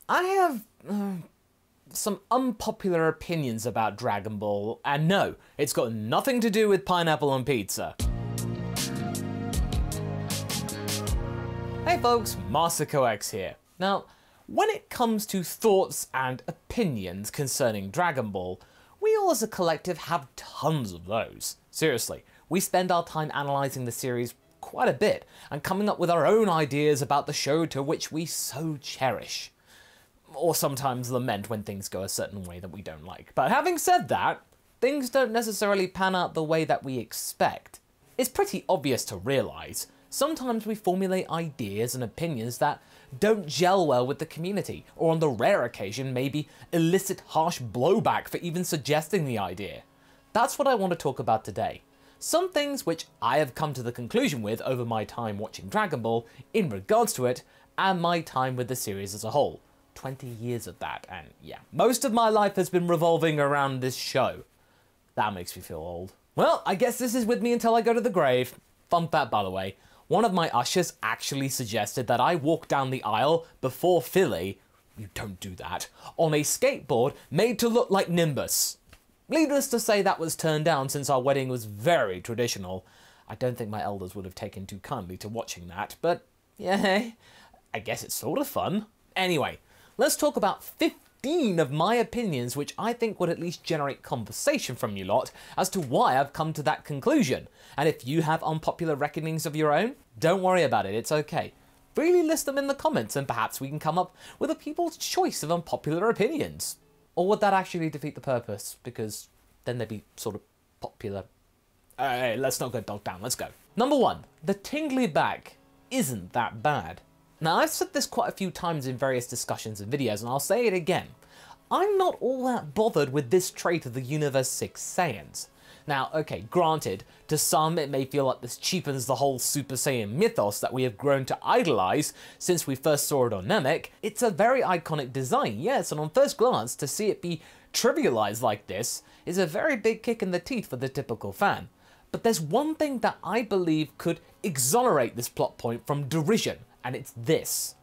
I have some unpopular opinions about Dragon Ball, and no, it's got nothing to do with pineapple on pizza. Hey folks, MasakoX here. Now, when it comes to thoughts and opinions concerning Dragon Ball, we all as a collective have tons of those. Seriously, we spend our time analysing the series quite a bit and coming up with our own ideas about the show to which we so cherish. Or sometimes lament when things go a certain way that we don't like. But having said that, things don't necessarily pan out the way that we expect. It's pretty obvious to realise, sometimes we formulate ideas and opinions that don't gel well with the community, or on the rare occasion maybe elicit harsh blowback for even suggesting the idea. That's what I want to talk about today. Some things which I have come to the conclusion with over my time watching Dragon Ball in regards to it, and my time with the series as a whole. 20 years of that, and yeah, most of my life has been revolving around this show. That makes me feel old. Well, I guess this is with me until I go to the grave. Fun fact, by the way, one of my ushers actually suggested that I walk down the aisle before Philly, you don't do that, on a skateboard made to look like Nimbus. Needless to say, that was turned down since our wedding was very traditional. I don't think my elders would have taken too kindly to watching that, but yeah, I guess it's sort of fun. Anyway, let's talk about 15 of my opinions which I think would at least generate conversation from you lot as to why I've come to that conclusion. And if you have unpopular reckonings of your own, don't worry about it, it's okay. Freely list them in the comments and perhaps we can come up with a people's choice of unpopular opinions. Or would that actually defeat the purpose? Because then they'd be sort of popular. Hey, let's not go bogged down, let's go. Number 1, the tingly back isn't that bad. Now, I've said this quite a few times in various discussions and videos, and I'll say it again. I'm not all that bothered with this trait of the Universe 6 Saiyans. Now, okay, granted, to some it may feel like this cheapens the whole Super Saiyan mythos that we have grown to idolise since we first saw it on Namek. It's a very iconic design, yes, and on first glance, to see it be trivialised like this is a very big kick in the teeth for the typical fan. But there's one thing that I believe could exonerate this plot point from derision, and it's this.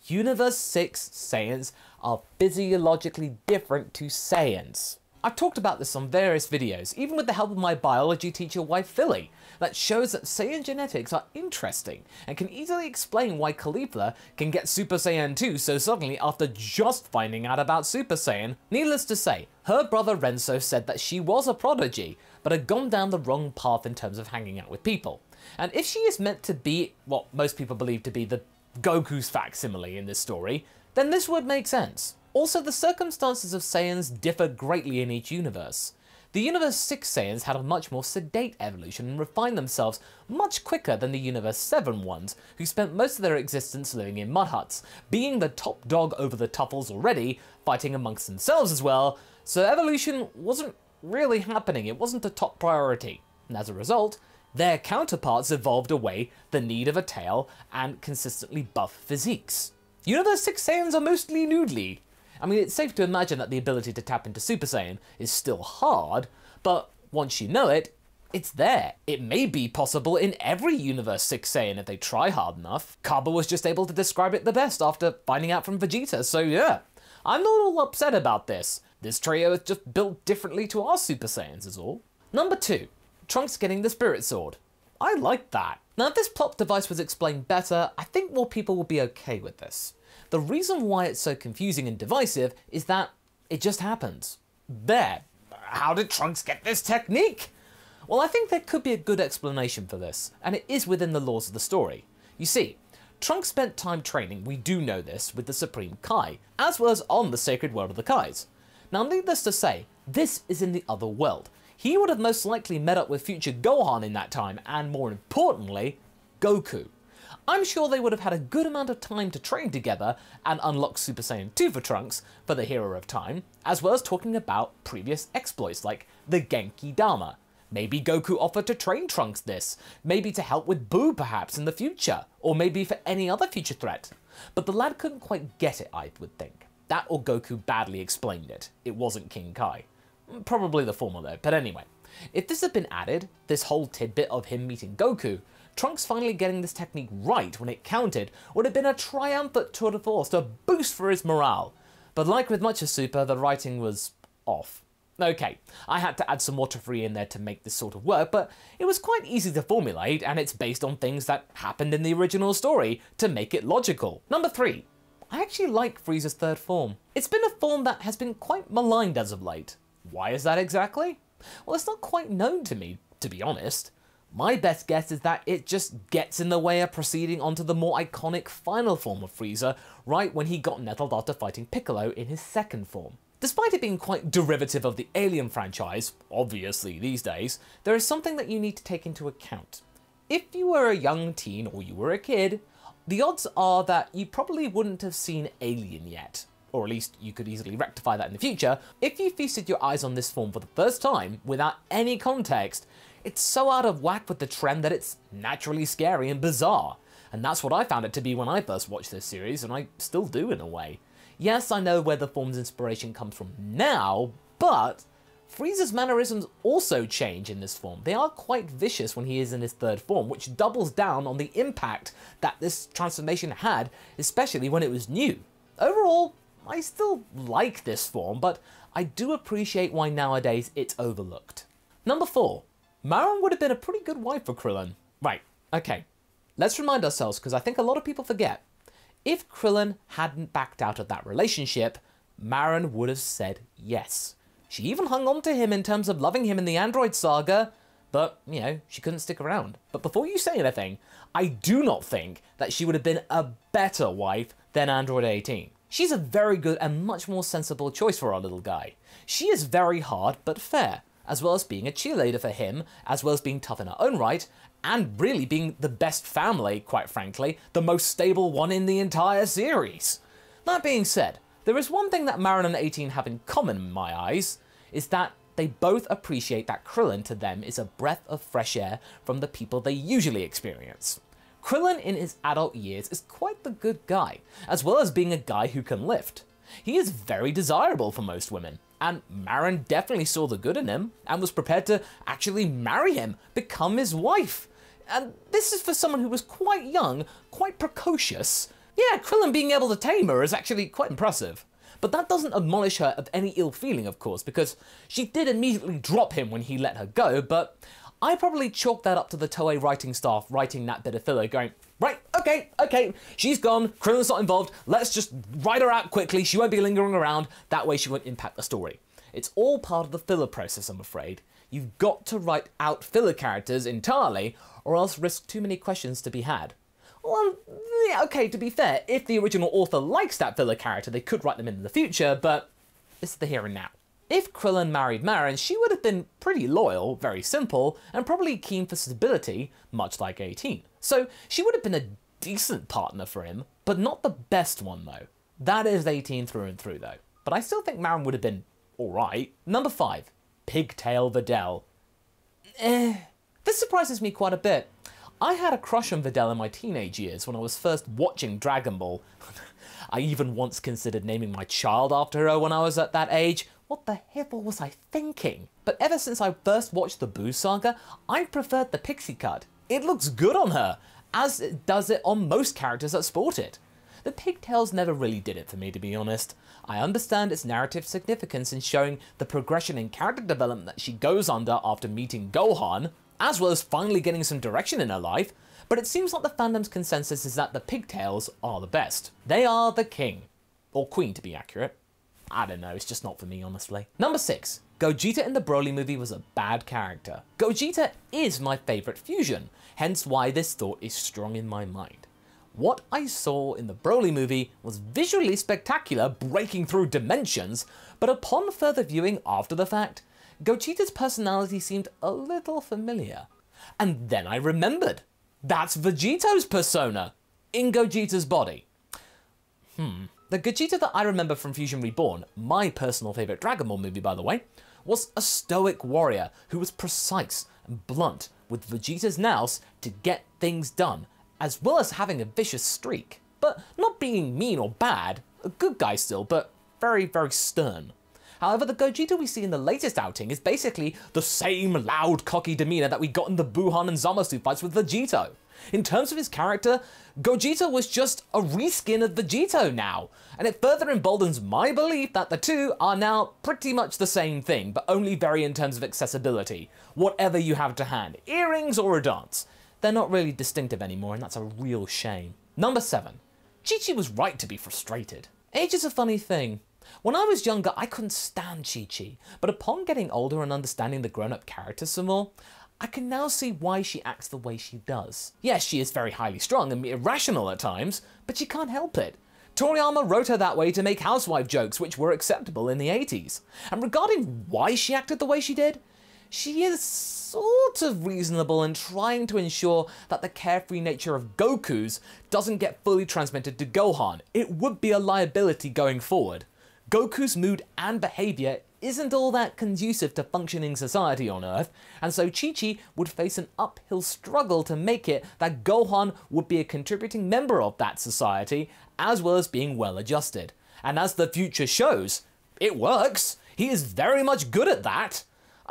Universe 6 Saiyans are physiologically different to Saiyans. I've talked about this on various videos, even with the help of my biology teacher wife Philly, that shows that Saiyan genetics are interesting and can easily explain why Caulifla can get Super Saiyan 2 so suddenly after just finding out about Super Saiyan. Needless to say, her brother Renzo said that she was a prodigy, but had gone down the wrong path in terms of hanging out with people. And if she is meant to be what most people believe to be the Goku's facsimile in this story, then this would make sense. Also, the circumstances of Saiyans differ greatly in each universe. The Universe 6 Saiyans had a much more sedate evolution and refined themselves much quicker than the Universe 7 ones, who spent most of their existence living in mud huts, being the top dog over the Tuffles already, fighting amongst themselves as well, so evolution wasn't really happening, it wasn't a top priority. And as a result, their counterparts evolved away the need of a tail and consistently buff physiques. Universe 6 Saiyans are mostly noodly. I mean, it's safe to imagine that the ability to tap into Super Saiyan is still hard, but once you know it, it's there. It may be possible in every Universe 6 Saiyan if they try hard enough. Kaba was just able to describe it the best after finding out from Vegeta, so yeah. I'm not all upset about this. This trio is just built differently to our Super Saiyans is all. Number 2. Trunks getting the Spirit Sword. I like that. Now, if this plot device was explained better, I think more people would be okay with this. The reason why it's so confusing and divisive is that it just happens. There. How did Trunks get this technique? Well, I think there could be a good explanation for this, and it is within the laws of the story. You see, Trunks spent time training, we do know this, with the Supreme Kai, as well as on the sacred world of the Kais. Now, needless to say, this is in the other world. He would have most likely met up with future Gohan in that time, and more importantly, Goku. I'm sure they would have had a good amount of time to train together and unlock Super Saiyan 2 for Trunks, for the hero of time, as well as talking about previous exploits like the Genki Dama. Maybe Goku offered to train Trunks this, maybe to help with Boo perhaps in the future, or maybe for any other future threat. But the lad couldn't quite get it, I would think. That or Goku badly explained it. It wasn't King Kai. Probably the former though, but anyway. If this had been added, this whole tidbit of him meeting Goku, Trunks finally getting this technique right when it counted would have been a triumphant tour de force to boost for his morale. But like with much of Super, the writing was off. Okay, I had to add some more Free in there to make this sort of work, but it was quite easy to formulate, and it's based on things that happened in the original story to make it logical. Number 3. I actually like Frieza's third form. It's been a form that has been quite maligned as of late. Why is that exactly? Well, it's not quite known to me, to be honest. My best guess is that it just gets in the way of proceeding onto the more iconic final form of Frieza, right when he got nettled after fighting Piccolo in his second form. Despite it being quite derivative of the Alien franchise, obviously these days, there is something that you need to take into account. If you were a young teen or you were a kid, the odds are that you probably wouldn't have seen Alien yet. Or at least you could easily rectify that in the future. If you feasted your eyes on this form for the first time, without any context, it's so out of whack with the trend that it's naturally scary and bizarre. And that's what I found it to be when I first watched this series, and I still do in a way. Yes, I know where the form's inspiration comes from now, but Frieza's mannerisms also change in this form. They are quite vicious when he is in his third form, which doubles down on the impact that this transformation had, especially when it was new. Overall, I still like this form, but I do appreciate why nowadays it's overlooked. Number 4. Marin would have been a pretty good wife for Krillin. Right, okay. Let's remind ourselves, because I think a lot of people forget. If Krillin hadn't backed out of that relationship, Marin would have said yes. She even hung on to him in terms of loving him in the Android saga, but, you know, she couldn't stick around. But before you say anything, I do not think that she would have been a better wife than Android 18. She's a very good and much more sensible choice for our little guy. She is very hard but fair, as well as being a cheerleader for him, as well as being tough in her own right, and really being the best family, quite frankly, the most stable one in the entire series. That being said, there is one thing that Marin and 18 have in common in my eyes, is that they both appreciate that Krillin to them is a breath of fresh air from the people they usually experience. Krillin in his adult years is quite the good guy, as well as being a guy who can lift. He is very desirable for most women, and Marin definitely saw the good in him and was prepared to actually marry him, become his wife. And this is for someone who was quite young, quite precocious. Yeah, Krillin being able to tame her is actually quite impressive. But that doesn't admonish her of any ill feeling, of course, because she did immediately drop him when he let her go, but I probably chalk that up to the Toei writing staff writing that bit of filler, going, right, okay, she's gone, Krillin's not involved, let's just write her out quickly, she won't be lingering around, that way she won't impact the story. It's all part of the filler process, I'm afraid. You've got to write out filler characters entirely, or else risk too many questions to be had. Well, yeah, okay, to be fair, if the original author likes that filler character, they could write them in the future, but this is the here and now. If Krillin married Marin, she would have been pretty loyal, very simple, and probably keen for stability, much like 18. So she would have been a decent partner for him, but not the best one though. That is 18 through and through though. But I still think Marin would have been alright. Number 5. Pigtail Videl. This surprises me quite a bit. I had a crush on Videl in my teenage years when I was first watching Dragon Ball. I even once considered naming my child after her when I was at that age. What the hell was I thinking? But ever since I first watched the Boo saga, I preferred the pixie cut. It looks good on her, as it does it on most characters that sport it. The pigtails never really did it for me, to be honest. I understand its narrative significance in showing the progression in character development that she goes under after meeting Gohan, as well as finally getting some direction in her life, but it seems like the fandom's consensus is that the pigtails are the best. They are the king. Or queen, to be accurate. I don't know, it's just not for me, honestly. Number 6. Gogeta in the Broly movie was a bad character. Gogeta is my favourite fusion, hence why this thought is strong in my mind. What I saw in the Broly movie was visually spectacular, breaking through dimensions, but upon further viewing after the fact, Gogeta's personality seemed a little familiar. And then I remembered. That's Vegeto's persona, in Gogeta's body. The Gogeta that I remember from Fusion Reborn, my personal favourite Dragon Ball movie by the way, was a stoic warrior who was precise and blunt with Vegeta's nous to get things done, as well as having a vicious streak. But not being mean or bad, a good guy still, but very, very stern. However, the Gogeta we see in the latest outing is basically the same loud, cocky demeanour that we got in the Buhan and Zamasu fights with Vegito. In terms of his character, Gogeta was just a reskin of Vegito now, and it further emboldens my belief that the two are now pretty much the same thing, but only vary in terms of accessibility. Whatever you have to hand, earrings or a dance. They're not really distinctive anymore, and that's a real shame. Number 7. Chi-Chi was right to be frustrated. Age is a funny thing. When I was younger, I couldn't stand Chi-Chi, but upon getting older and understanding the grown-up character some more, I can now see why she acts the way she does. Yes, she is very highly strung and irrational at times, but she can't help it. Toriyama wrote her that way to make housewife jokes which were acceptable in the 80s. And regarding why she acted the way she did, she is sort of reasonable in trying to ensure that the carefree nature of Goku's doesn't get fully transmitted to Gohan. It would be a liability going forward. Goku's mood and behaviour isn't all that conducive to functioning society on Earth, and so Chi-Chi would face an uphill struggle to make it that Gohan would be a contributing member of that society, as well as being well adjusted. And as the future shows, it works. He is very much good at that.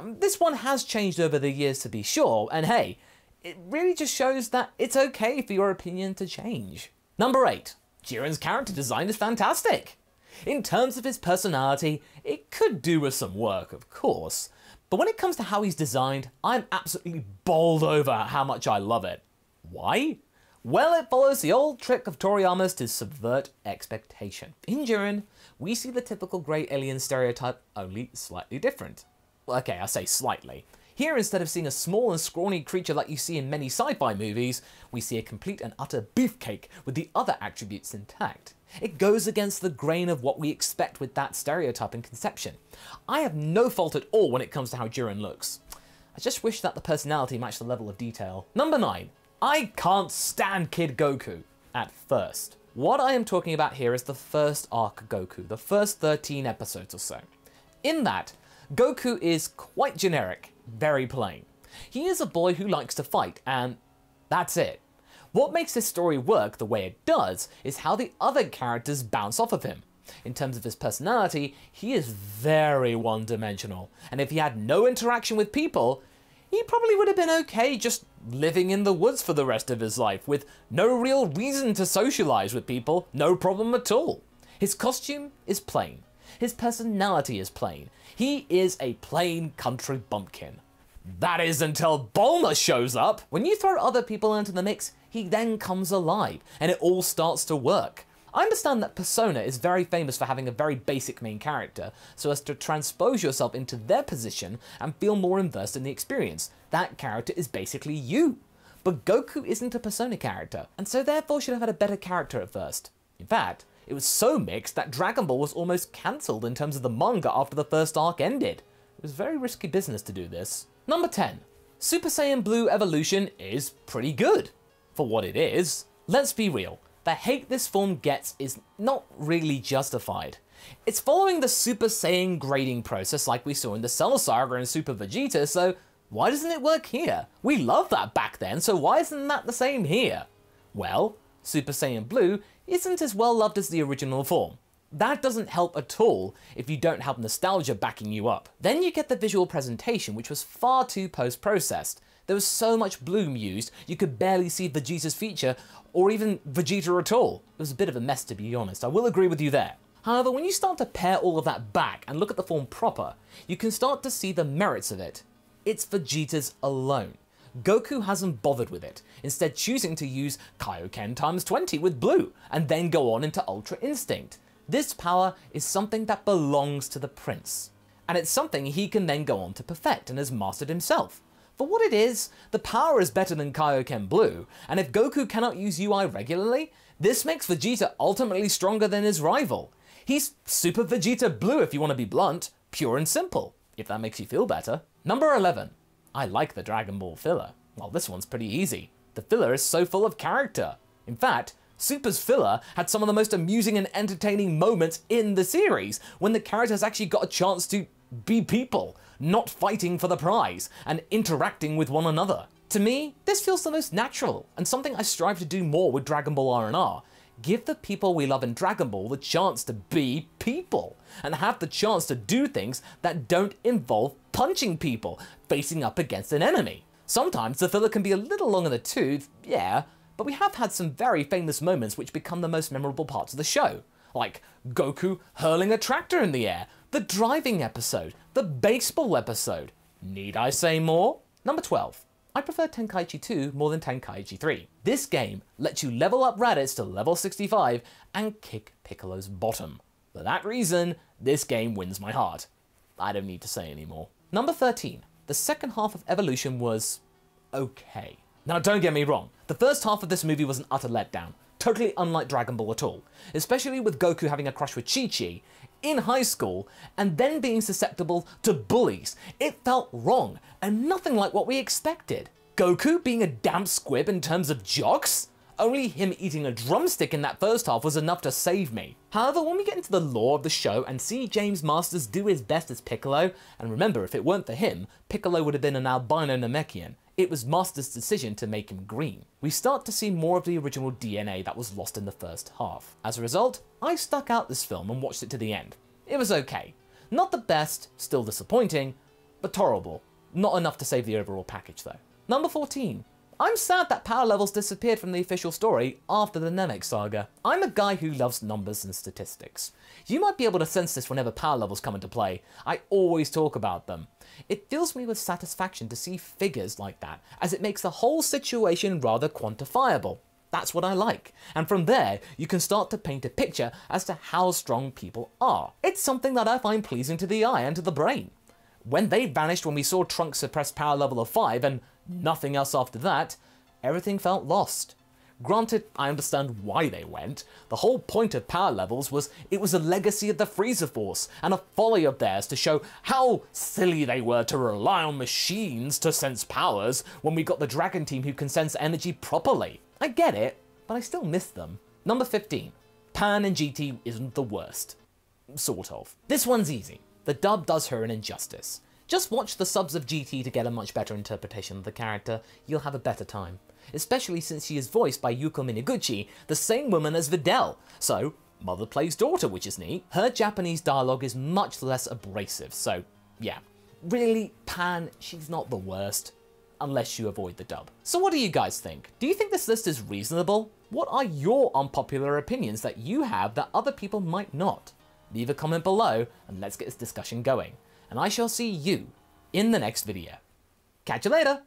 This one has changed over the years to be sure, and hey, it really just shows that it's okay for your opinion to change. Number 8. Jiren's character design is fantastic. In terms of his personality, it could do with some work, of course, but when it comes to how he's designed, I'm absolutely bowled over at how much I love it. Why? Well, it follows the old trick of Toriyama's to subvert expectation. In Jiren, we see the typical grey alien stereotype, only slightly different. Well, okay, I say slightly. Here, instead of seeing a small and scrawny creature like you see in many sci-fi movies, we see a complete and utter beefcake with the other attributes intact. It goes against the grain of what we expect with that stereotype and conception. I have no fault at all when it comes to how Jiren looks. I just wish that the personality matched the level of detail. Number 9. I can't stand Kid Goku. At first. What I am talking about here is the first arc Goku, the first 13 episodes or so. In that, Goku is quite generic, very plain. He is a boy who likes to fight, and that's it. What makes this story work the way it does is how the other characters bounce off of him. In terms of his personality, he is very one-dimensional, and if he had no interaction with people, he probably would have been okay just living in the woods for the rest of his life, with no real reason to socialize with people, no problem at all. His costume is plain. His personality is plain. He is a plain country bumpkin. That is until Bulma shows up. When you throw other people into the mix, he then comes alive, and it all starts to work. I understand that Persona is very famous for having a very basic main character, so as to transpose yourself into their position and feel more immersed in the experience. That character is basically you. But Goku isn't a Persona character, and so therefore should have had a better character at first. In fact, it was so mixed that Dragon Ball was almost cancelled in terms of the manga after the first arc ended. It was very risky business to do this. Number 10. Super Saiyan Blue Evolution is pretty good. For what it is. Let's be real, the hate this form gets is not really justified. It's following the Super Saiyan grading process like we saw in the Cell Saga and Super Vegeta, so why doesn't it work here? We loved that back then, so why isn't that the same here? Well, Super Saiyan Blue isn't as well loved as the original form. That doesn't help at all if you don't have nostalgia backing you up. Then you get the visual presentation, which was far too post-processed. There was so much bloom used, you could barely see Vegeta's feature, or even Vegeta at all. It was a bit of a mess, to be honest, I will agree with you there. However, when you start to pare all of that back and look at the form proper, you can start to see the merits of it. It's Vegeta's alone. Goku hasn't bothered with it, instead choosing to use Kaioken times 20 with Blue, and then go on into Ultra Instinct. This power is something that belongs to the prince, and it's something he can then go on to perfect and has mastered himself. For what it is, the power is better than Kaioken Blue, and if Goku cannot use UI regularly, this makes Vegeta ultimately stronger than his rival. He's Super Vegeta Blue if you want to be blunt, pure and simple, if that makes you feel better. Number 11. I like the Dragon Ball filler. Well, this one's pretty easy. The filler is so full of character. In fact, Super's filler had some of the most amusing and entertaining moments in the series, when the characters actually got a chance to be people, not fighting for the prize, and interacting with one another. To me, this feels the most natural, and something I strive to do more with Dragon Ball R&R. Give the people we love in Dragon Ball the chance to be people, and have the chance to do things that don't involve punching people, facing up against an enemy. Sometimes the filler can be a little long in the tooth, yeah, but we have had some very famous moments which become the most memorable parts of the show, like Goku hurling a tractor in the air, the driving episode, the baseball episode. Need I say more? Number 12. I prefer Tenkaichi 2 more than Tenkaichi 3. This game lets you level up Raditz to level 65 and kick Piccolo's bottom. For that reason, this game wins my heart. I don't need to say any more. Number 13. The second half of Evolution was okay. Now don't get me wrong, the first half of this movie was an utter letdown, totally unlike Dragon Ball at all, especially with Goku having a crush with Chi-Chi in high school and then being susceptible to bullies. It felt wrong and nothing like what we expected. Goku being a damp squib in terms of jocks? Only him eating a drumstick in that first half was enough to save me. However, when we get into the lore of the show and see James Masters do his best as Piccolo, and remember, if it weren't for him, Piccolo would have been an albino Namekian. It was Masters' decision to make him green. We start to see more of the original DNA that was lost in the first half. As a result, I stuck out this film and watched it to the end. It was okay. Not the best, still disappointing, but tolerable. Not enough to save the overall package though. Number 14. I'm sad that power levels disappeared from the official story after the Namek saga. I'm a guy who loves numbers and statistics. You might be able to sense this whenever power levels come into play. I always talk about them. It fills me with satisfaction to see figures like that, as it makes the whole situation rather quantifiable. That's what I like. And from there, you can start to paint a picture as to how strong people are. It's something that I find pleasing to the eye and to the brain. When they vanished when we saw Trunks suppress power level of 5 and nothing else after that, everything felt lost. Granted, I understand why they went. The whole point of power levels was it was a legacy of the Freeza Force and a folly of theirs to show how silly they were to rely on machines to sense powers when we got the Dragon Team who can sense energy properly. I get it, but I still miss them. Number 15. Pan in GT isn't the worst. Sort of. This one's easy. The dub does her an injustice. Just watch the subs of GT to get a much better interpretation of the character. You'll have a better time. Especially since she is voiced by Yuko Miniguchi, the same woman as Videl. So, mother plays daughter, which is neat. Her Japanese dialogue is much less abrasive, so yeah. Really, Pan, she's not the worst. Unless you avoid the dub. So what do you guys think? Do you think this list is reasonable? What are your unpopular opinions that you have that other people might not? Leave a comment below and let's get this discussion going. And I shall see you in the next video. Catch you later!